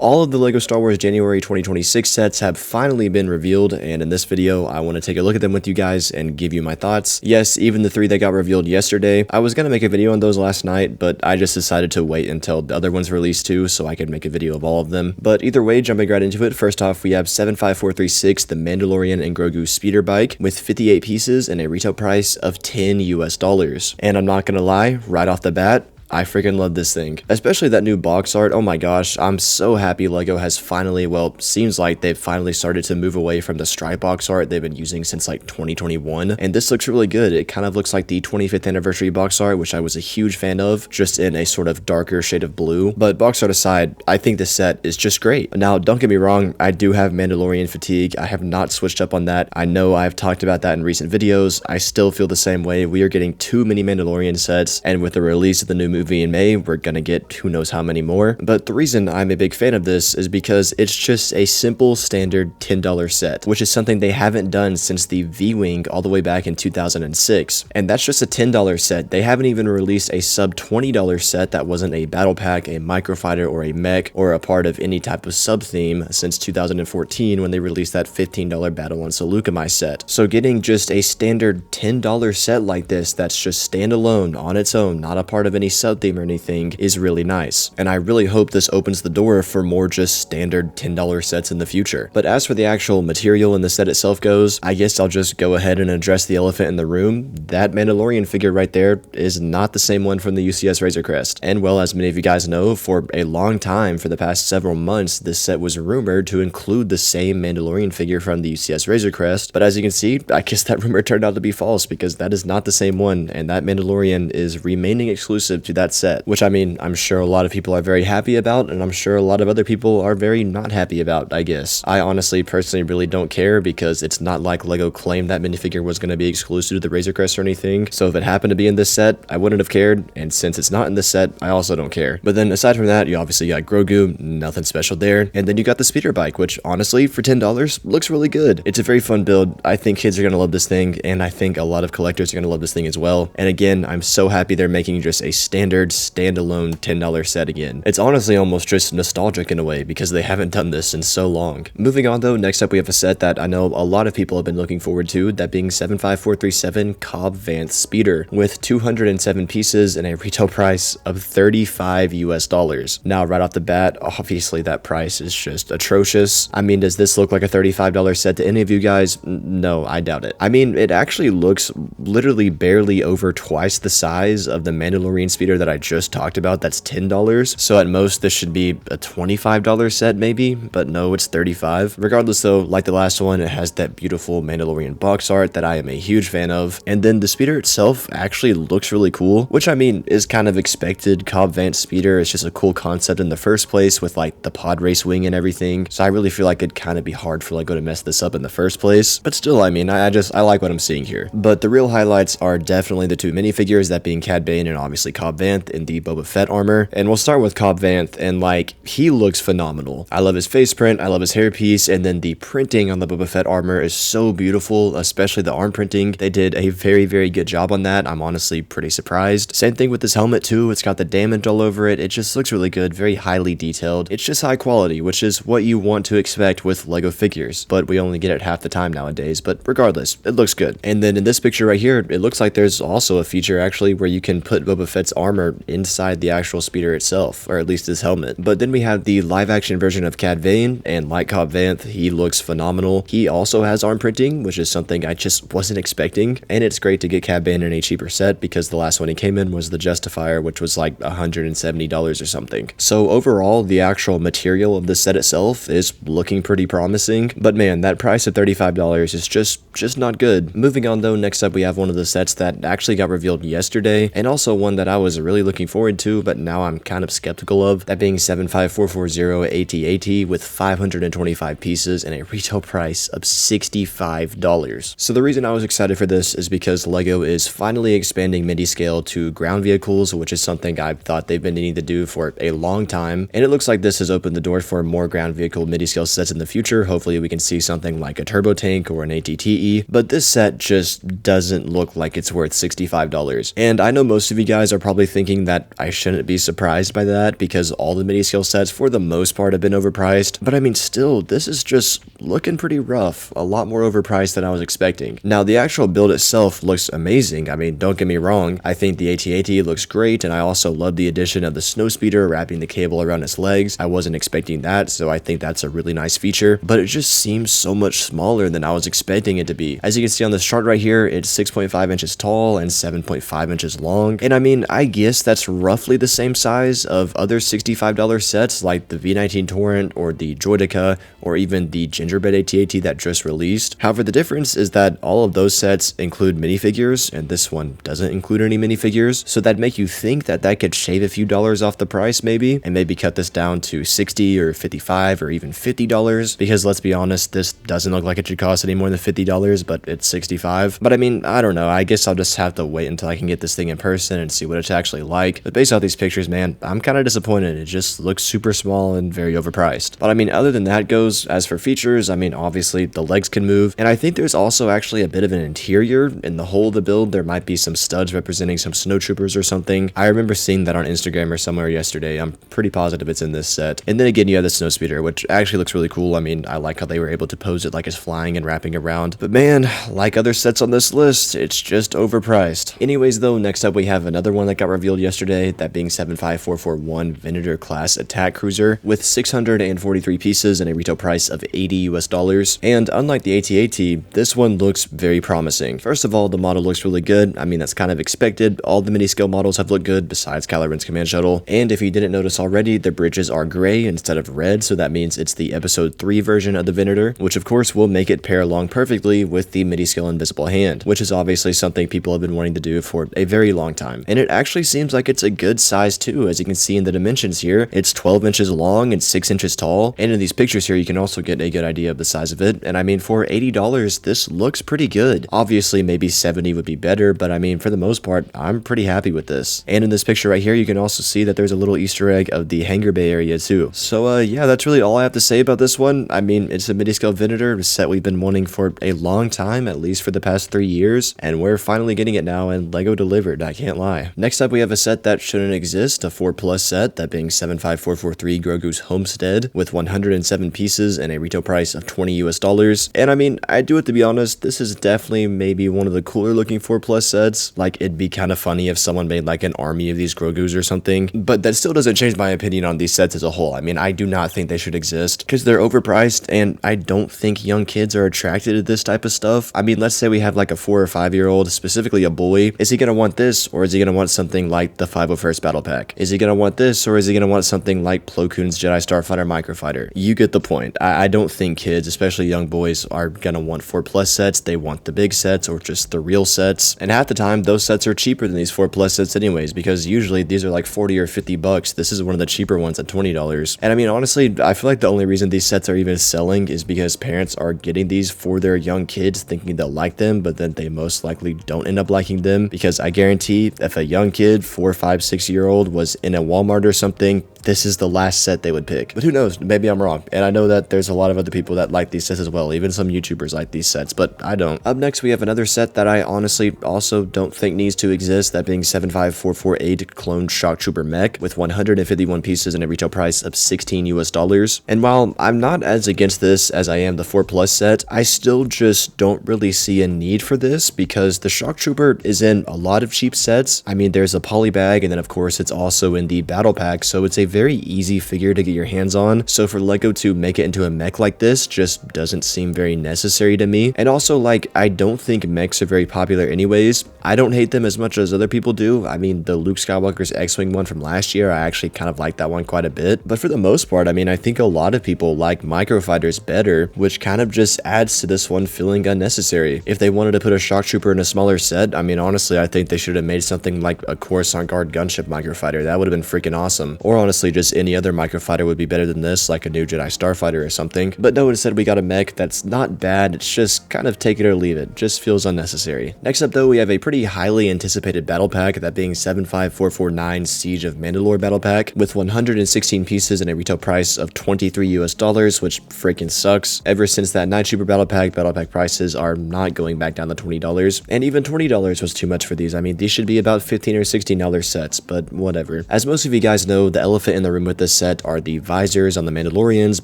All of the LEGO Star Wars January 2026 sets have finally been revealed, and in this video, I want to take a look at them with you guys and give you my thoughts. Yes, even the 3 that got revealed yesterday. I was going to make a video on those last night, but I just decided to wait until the other ones released too, so I could make a video of all of them. But either way, jumping right into it, first off, we have 75436, the Mandalorian and Grogu speeder bike, with 58 pieces and a retail price of $10 US. And I'm not going to lie, right off the bat, I freaking love this thing, especially that new box art. Oh my gosh, I'm so happy LEGO has finally, well, seems like they've finally started to move away from the stripe box art they've been using since like 2021, and this looks really good. It kind of looks like the 25th anniversary box art, which I was a huge fan of, just in a sort of darker shade of blue. But box art aside, I think this set is just great. Now, don't get me wrong, I do have Mandalorian fatigue. I have not switched up on that. I know I've talked about that in recent videos. I still feel the same way. We are getting too many Mandalorian sets, and with the release of the new movie in May, we're gonna get who knows how many more. But the reason I'm a big fan of this is because it's just a simple standard $10 set, which is something they haven't done since the V-Wing all the way back in 2006. And that's just a $10 set. They haven't even released a sub $20 set that wasn't a battle pack, a microfighter, or a mech, or a part of any type of sub theme since 2014 when they released that $15 Battle on Seleucami set. So getting just a standard $10 set like this that's just standalone on its own, not a part of any sub theme or anything, is really nice. And I really hope this opens the door for more just standard $10 sets in the future. But as for the actual material in the set itself goes, I guess I'll just go ahead and address the elephant in the room. That Mandalorian figure right there is not the same one from the UCS Razor Crest. And well, as many of you guys know, for a long time, for the past several months, this set was rumored to include the same Mandalorian figure from the UCS Razor Crest. But as you can see, I guess that rumor turned out to be false, because that is not the same one, and that Mandalorian is remaining exclusive to that set. Which, I mean, I'm sure a lot of people are very happy about, and I'm sure a lot of other people are very not happy about, I guess. I honestly, personally, really don't care, because it's not like LEGO claimed that minifigure was going to be exclusive to the Razor Crest or anything. So if it happened to be in this set, I wouldn't have cared, and since it's not in this set, I also don't care. But then aside from that, you obviously got Grogu, nothing special there, and then you got the speeder bike, which honestly, for $10, looks really good. It's a very fun build. I think kids are going to love this thing, and I think a lot of collectors are going to love this thing as well. And again, I'm so happy they're making just a standard, standalone $10 set again. It's honestly almost just nostalgic in a way, because they haven't done this in so long. Moving on though, next up we have a set that I know a lot of people have been looking forward to, that being 75437 Cobb Vanth Speeder, with 207 pieces and a retail price of $35 US. Now right off the bat, obviously that price is just atrocious. I mean, does this look like a $35 set to any of you guys? No, I doubt it. I mean, it actually looks literally barely over twice the size of the Mandalorian speeder that I just talked about, that's $10. So at most this should be a $25 set maybe, but no, it's $35. Regardless though, like the last one, it has that beautiful Mandalorian box art that I am a huge fan of, and then the speeder itself actually looks really cool, which I mean is kind of expected. Cobb Vanth speeder is just a cool concept in the first place with like the pod race wing and everything, so I really feel like it'd kind of be hard for LEGO to mess this up in the first place, but still, I mean, I like what I'm seeing here. But the real highlights are definitely the 2 minifigures, that being Cad Bane and obviously Cobb Vanth in the Boba Fett armor. And we'll start with Cobb Vanth, and like, he looks phenomenal. I love his face print, I love his hairpiece, and then the printing on the Boba Fett armor is so beautiful, especially the arm printing. They did a very, very good job on that. I'm honestly pretty surprised. Same thing with this helmet too. It's got the damage all over it. It just looks really good, very highly detailed. It's just high quality, which is what you want to expect with LEGO figures, but we only get it half the time nowadays. But regardless, it looks good. And then in this picture right here, it looks like there's also a feature actually where you can put Boba Fett's armor inside the actual speeder itself, or at least his helmet. But then we have the live action version of Cad Bane, and like Cobb Vanth, he looks phenomenal. He also has arm printing, which is something I just wasn't expecting, and it's great to get Cad Bane in a cheaper set, because the last one he came in was the Justifier, which was like $170 or something. So overall, the actual material of the set itself is looking pretty promising, but man, that price of $35 is just not good. Moving on though, next up we have one of the sets that actually got revealed yesterday, and also one that I was really looking forward to, but now I'm kind of skeptical of, that being 75440 AT-AT with 525 pieces and a retail price of $65. So the reason I was excited for this is because LEGO is finally expanding midi-scale to ground vehicles, which is something I've thought they've been needing to do for a long time, and it looks like this has opened the door for more ground vehicle midi-scale sets in the future. Hopefully we can see something like a turbo tank or an AT-TE, but this set just doesn't look like it's worth $65. And I know most of you guys are probably thinking that I shouldn't be surprised by that because all the mini scale sets for the most part have been overpriced. But I mean, still, this is just looking pretty rough. A lot more overpriced than I was expecting. Now, the actual build itself looks amazing. I mean, don't get me wrong. I think the AT-AT looks great, and I also love the addition of the snowspeeder wrapping the cable around its legs. I wasn't expecting that, so I think that's a really nice feature, but it just seems so much smaller than I was expecting it to be. As you can see on this chart right here, it's 6.5 inches tall and 7.5 inches long, and I mean, I guess that's roughly the same size of other $65 sets like the V19 Torrent or the Droidica or even the Gingerbread AT-AT that just released. However, the difference is that all of those sets include minifigures, and this one doesn't include any minifigures, so that'd make you think that that could shave a few dollars off the price maybe, and maybe cut this down to $60 or $55 or even $50, because let's be honest, this doesn't look like it should cost any more than $50, but it's $65. But I mean, I don't know, I guess I'll just have to wait until I can get this thing in person and see what it's actually like. But based off these pictures, man, I'm kind of disappointed. It just looks super small and very overpriced. But I mean, other than that goes, as for features, I mean, obviously the legs can move, and I think there's also actually a bit of an interior. In the whole of the build, there might be some studs representing some snowtroopers or something. I remember seeing that on Instagram or somewhere yesterday. I'm pretty positive it's in this set. And then again, you have the snowspeeder, which actually looks really cool. I mean, I like how they were able to pose it like it's flying and wrapping around. But man, like other sets on this list, it's just overpriced. Anyways though, next up we have another one that got revealed yesterday, that being 75441 Venator-Class attack cruiser with 643 pieces and a retail price of $80 US. And unlike the AT-AT, this one looks very promising. First of all, the model looks really good. I mean, that's kind of expected. All the mini scale models have looked good besides Kylo Ren's command shuttle. And if you didn't notice already, the bridges are gray instead of red, so that means it's the episode 3 version of the Venator, which of course will make it pair along perfectly with the mini scale invisible hand, which is obviously something people have been wanting to do for a very long time. And it actually seems like it's a good size too. As you can see in the dimensions here, it's 12 inches long and 6 inches tall, and in these pictures here you can also get a good idea of the size of it. And I mean, for $80 this looks pretty good. Obviously maybe 70 would be better, but I mean, for the most part, I'm pretty happy with this. And in this picture right here, you can also see that there's a little Easter egg of the hangar bay area too. So yeah, that's really all I have to say about this one. I mean, it's a mini scale Venator, a set we've been wanting for a long time, at least for the past 3 years, and we're finally getting it now, and LEGO delivered, I can't lie. Next up we have a set that shouldn't exist, a 4+ set, that being 75443 Grogu's Homestead with 107 pieces and a retail price of $20 US. And I mean, I do have to be honest, this is definitely maybe one of the cooler looking 4+ sets. Like, it'd be kind of funny if someone made like an army of these Grogus or something, but that still doesn't change my opinion on these sets as a whole. I mean, I do not think they should exist because they're overpriced, and I don't think young kids are attracted to this type of stuff. I mean, let's say we have like a 4 or 5 year old, specifically a boy. Is he gonna want this, or is he gonna want something like the 501st Battle Pack? Is he gonna want this, or is he gonna want something like Plo Koon's Jedi Starfighter Microfighter? You get the point. I don't think kids, especially young boys, are gonna want 4+ sets. They want the big sets or just the real sets, and half the time those sets are cheaper than these 4+ sets anyways, because usually these are like 40 or 50 bucks. This is one of the cheaper ones at $20. And I mean, honestly, I feel like the only reason these sets are even selling is because parents are getting these for their young kids thinking they'll like them, but then they most likely don't end up liking them, because I guarantee if a young kid, 4, 5, 6-year-old, was in a Walmart or something, this is the last set they would pick. But who knows, maybe I'm wrong. And I know that there's a lot of other people that like these sets as well, even some YouTubers like these sets, but I don't. Up next we have another set that I honestly also don't think needs to exist, that being 75448 Clone Shock Trooper Mech with 151 pieces and a retail price of $16 US. And while I'm not as against this as I am the 4+ set, I still just don't really see a need for this, because the Shock Trooper is in a lot of cheap sets. I mean, there's a poly bag, and then of course it's also in the battle pack, so it's a very easy figure to get your hands on. So for LEGO to make it into a mech like this just doesn't seem very necessary to me. And also, like, I don't think mechs are very popular anyways. I don't hate them as much as other people do. I mean, the Luke Skywalker's X-Wing one from last year, I actually kind of like that one quite a bit. But for the most part, I mean, I think a lot of people like microfighters better, which kind of just adds to this one feeling unnecessary. If they wanted to put a Shock Trooper in a smaller set, I mean, honestly, I think they should have made something like a Coruscant Guard gunship microfighter. That would have been freaking awesome. Or honestly, honestly just any other microfighter would be better than this, like a new Jedi Starfighter or something. But no, instead we got a mech that's not bad, it's just kind of take it or leave it, just feels unnecessary. Next up though, we have a pretty highly anticipated battle pack, that being 75449 Siege of Mandalore battle pack, with 116 pieces and a retail price of $23 US, which freaking sucks. Ever since that Night Trooper battle pack prices are not going back down to $20, and even $20 was too much for these. I mean, these should be about $15 or $16 sets, but whatever. As most of you guys know, the elephant in the room with this set are the visors on the Mandalorians,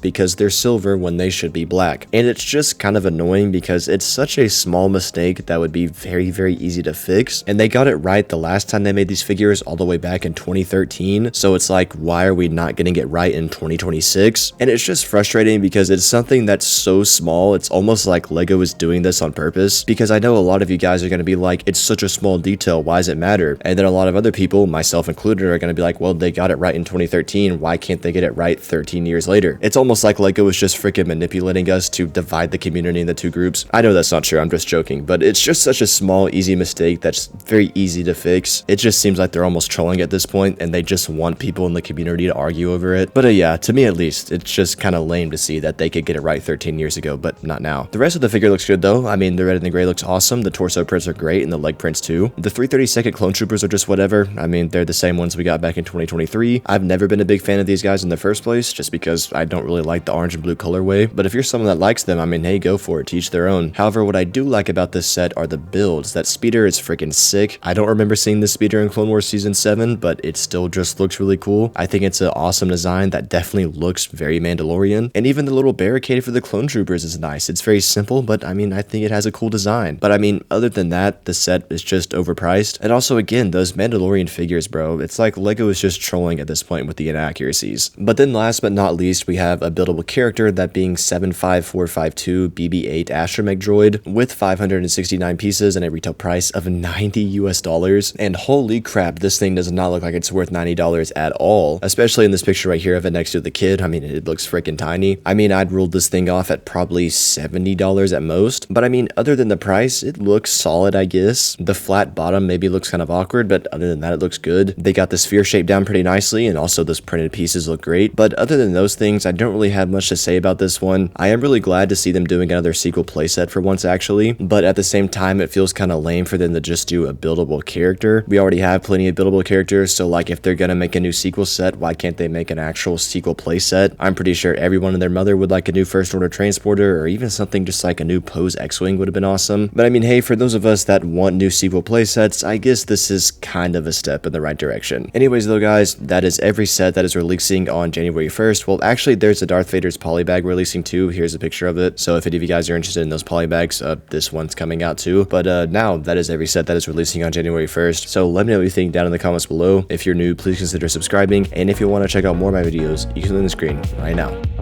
because they're silver when they should be black. And it's just kind of annoying because it's such a small mistake that would be very easy to fix, and they got it right the last time they made these figures all the way back in 2013, so it's like, why are we not getting it right in 2026? And it's just frustrating because it's something that's so small, it's almost like Lego is doing this on purpose, because I know a lot of you guys are going to be like, it's such a small detail, why does it matter? And then a lot of other people, myself included, are going to be like, well, they got it right in 2013, why can't they get it right 13 years later? It's almost like Lego is just freaking manipulating us to divide the community into two groups. I know that's not true, I'm just joking, but it's just such a small, easy mistake that's very easy to fix. It just seems like they're almost trolling at this point, and they just want people in the community to argue over it. But yeah, to me at least, it's just kind of lame to see that they could get it right 13 years ago, but not now. The rest of the figure looks good though. I mean, the red and the gray looks awesome, the torso prints are great, and the leg prints too. The 332nd clone troopers are just whatever. I mean, they're the same ones we got back in 2023. I've never been a big fan of these guys in the first place, just because I don't really like the orange and blue colorway, but if you're someone that likes them, I mean, hey, go for it, to each their own. However, what I do like about this set are the builds. That speeder is freaking sick. I don't remember seeing this speeder in Clone Wars Season 7, but it still just looks really cool. I think it's an awesome design that definitely looks very Mandalorian, and even the little barricade for the clone troopers is nice. It's very simple, but I mean, I think it has a cool design. But I mean, other than that, the set is just overpriced. And also, again, those Mandalorian figures, bro, it's like Lego is just trolling at this point with the inaccuracies. But then last but not least, we have a buildable character, that being 75452 BB-8 Astromech Droid, with 569 pieces and a retail price of $90 US. And holy crap, this thing does not look like it's worth $90 at all, especially in this picture right here of it next to the kid. I mean, it looks freaking tiny. I mean, I'd ruled this thing off at probably $70 at most, but I mean, other than the price, it looks solid, I guess. The flat bottom maybe looks kind of awkward, but other than that, it looks good. They got the sphere shape down pretty nicely, and also those printed pieces look great. But other than those things, I don't really have much to say about this one. I am really glad to see them doing another sequel playset for once, actually, but at the same time, it feels kind of lame for them to just do a buildable character. We already have plenty of buildable characters, so like, if they're gonna make a new sequel set, why can't they make an actual sequel playset? I'm pretty sure everyone and their mother would like a new First Order transporter, or even something just like a new Pose X-Wing would have been awesome. But I mean, hey, for those of us that want new sequel playsets, I guess this is kind of a step in the right direction. Anyways though, guys, that is every set that is releasing on January 1st. Well, actually, there's a Darth Vader's polybag releasing too. Here's a picture of it. So if any of you guys are interested in those polybags, this one's coming out too. But now, that is every set that is releasing on January 1st. So let me know what you think down in the comments below. If you're new, please consider subscribing. And if you want to check out more of my videos, you can click on the screen right now.